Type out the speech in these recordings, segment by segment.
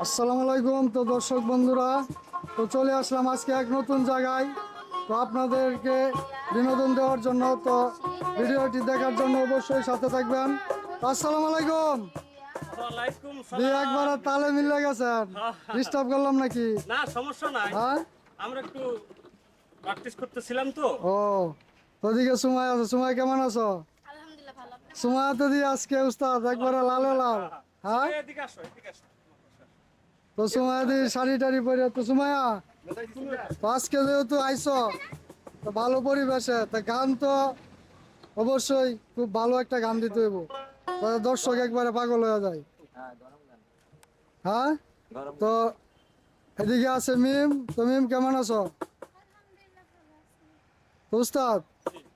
আসসালামু আলাইকুম। তো দর্শক বন্ধুরা, তো চলে আসলাম আজকে এক নতুন জায়গায়। তো আপনাদেরকে বিনোদন দেওয়ার জন্য, তো ভিডিওটি দেখার জন্য অবশ্যই সাথে থাকবেন। আসসালামু আলাইকুম। ওয়ালাইকুম দুই সালাম। একবার তালে মিলে গেছেন, ডিস্টার্ব করলাম নাকি? না, সমস্যা নাই। হ্যাঁ, আমরা একটু প্র্যাকটিস করতেছিলাম তো। ও তো ওদিকে সময় আছে। সময় কেমন আছো? আলহামদুলিল্লাহ ভালো। সময় তো দিয়ে আজকে উস্তাদ একবারে লালে লাল। হ্যাঁ, এদিকে আসো, এদিকে আসো। তো সময় দিয়ে শাড়ি টাড়ি পরে, তো সময় তো আজকে যেহেতু আইসো, তো ভালো পরিবেশে, তা গান তো অবশ্যই খুব ভালো একটা গান দিতে হইব, তাহলে দর্শক একবারে পাগল হয়ে যায়। হ্যাঁ, তো এদিকে আছে মিম। তো মিম কেমন আছো? তো উস্তাদ,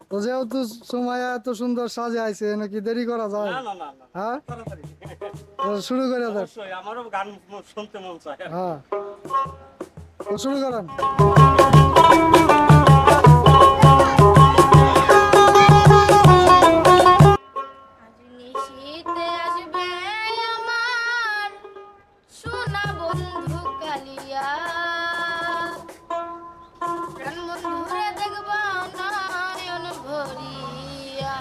তো যেহেতু সময় এত সুন্দর সাজে আইছে, নাকি দেরি করা যায়? না না না না, হ্যাঁ, তাড়াতাড়ি। তো শুরু করে দেন। অবশ্যই আমারও গান শুনতে মন চায়। হ্যাঁ, তো শুরু করেন। আজ নিশীথে আসবে আমার সোনা বন্ধু কালিয়া, প্রাণ বন্ধুরে দেখবা নয়ন ভরিয়া।